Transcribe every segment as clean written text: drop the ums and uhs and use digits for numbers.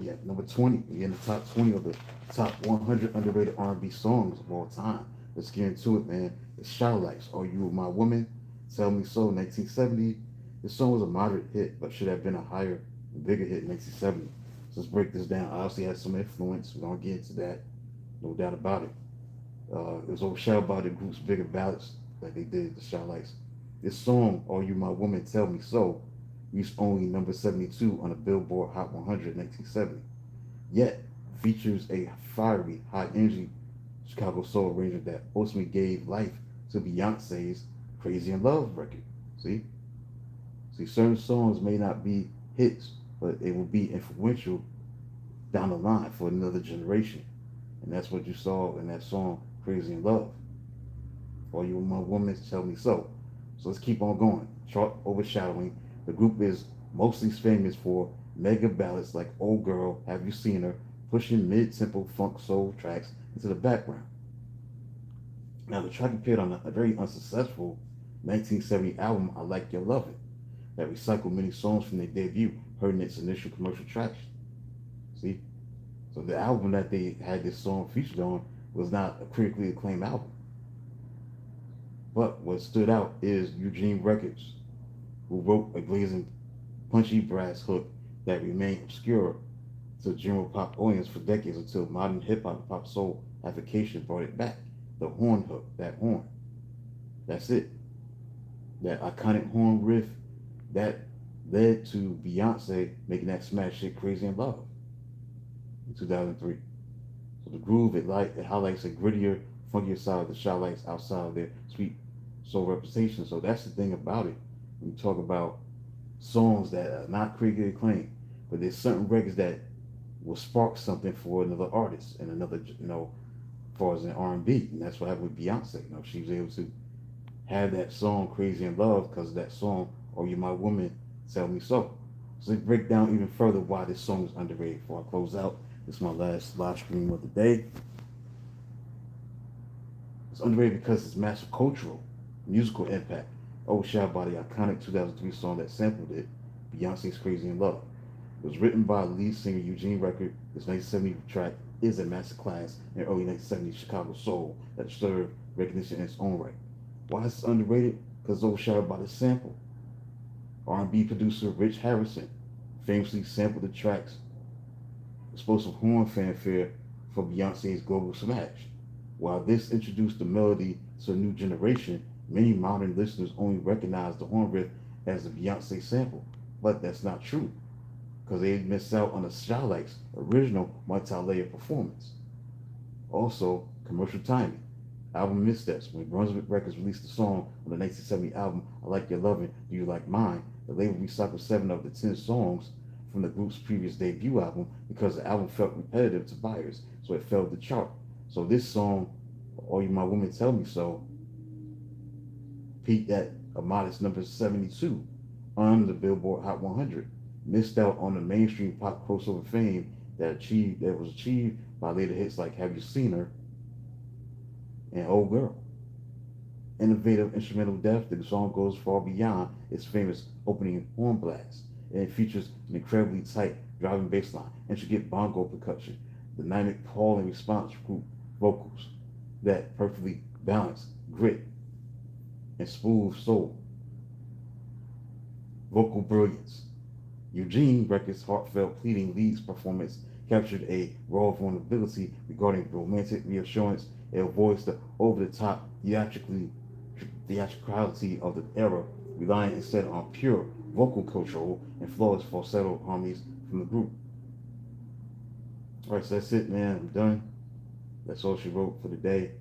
at number 20. We're in the top 20 of the top 100 underrated R&B songs of all time. Let's get into it, man. It's Shy Lights, Are You My Woman? Tell Me So, 1970. This song was a moderate hit, but should have been a higher and bigger hit in 1970. So let's break this down. Obviously, had some influence. We're going to get into that, no doubt about it. It was overshadowed by the group's bigger ballads that they did, the Shy Lights. This song, Are You My Woman? Tell Me So, reached only number 72 on the Billboard Hot 100 in 1970. Yet, features a fiery, high energy Chicago soul arranger that ultimately gave life to Beyonce's Crazy in Love record. See? See, certain songs may not be hits, but it will be influential down the line for another generation. And that's what you saw in that song, Crazy in Love. Or You My Woman, Tell Me So. So let's keep on going. Chart overshadowing. The group is mostly famous for mega ballads like Old Girl, Have You Seen Her, pushing mid-tempo funk soul tracks into the background. Now, the track appeared on a very unsuccessful 1970 album, I Like Your Lovin', that recycled many songs from their debut, heard in its initial commercial traction. See? So the album that they had this song featured on was not a critically acclaimed album. But what stood out is Eugene Records, who wrote a blazing, punchy brass hook that remained obscure to the general pop audience for decades until modern hip hop and pop soul application brought it back. The horn hook, that horn. That's it. That iconic horn riff that led to Beyonce making that smash hit Crazy in Love in 2003. So the groove, it highlights a grittier, funkier side of the Shy Lights outside of their sweet soul representation. So that's the thing about it. When you talk about songs that are not critically acclaimed, but there's certain records that will spark something for another artist and another, as far as in R&B, and that's what happened with Beyonce. She was able to have that song "Crazy in Love" because of that song "Are You My Woman? Tell Me So." So let's break down even further why this song is underrated. Before I close out, this is my last live stream of the day. It's underrated because it's massive cultural, musical impact, overshadowed by the iconic 2003 song that sampled it, Beyonce's Crazy in Love. It was written by lead singer Eugene Record. This 1970 track is a masterclass in early 1970s Chicago soul that deserved recognition in its own right. Why is it underrated? Because it's overshadowed by the sample. R&B producer Rich Harrison famously sampled the track's explosive horn fanfare for Beyonce's global smash. While this introduced the melody to a new generation, many modern listeners only recognize the horn riff as the Beyonce sample. But that's not true, because they missed out on the Shy Lights' original multi-layer performance. Also, commercial timing. Album missteps. When Brunswick Records released the song on the 1970 album I Like Your Lovin', Do You Like Mine, the label recycled 7 of the 10 songs from the group's previous debut album because the album felt repetitive to buyers, so it failed the chart. So this song, Are You My Woman? Tell Me So, peaked at a modest number 72 on the Billboard Hot 100. Missed out on the mainstream pop crossover fame that was achieved by later hits like Have You Seen Her and Old Girl. Innovative instrumental depth, the song goes far beyond its famous opening horn blast, and it features an incredibly tight driving bass line, intricate bongo percussion, dynamic call and response group vocals that perfectly balance grit and smooth soul vocal brilliance. Eugene Record's heartfelt pleading leads performance captured a raw vulnerability regarding romantic reassurance and avoids the over-the-top theatricality of the era, relying instead on pure vocal control and flawless falsetto harmonies from the group. Alright, so that's it, man. I'm done. That's all she wrote for the day.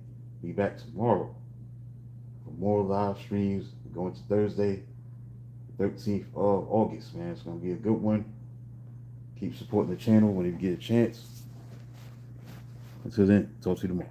Be back tomorrow for more live streams. We're going to Thursday, 13th of August, man. It's going to be a good one. Keep supporting the channel when you get a chance. Until then, talk to you tomorrow.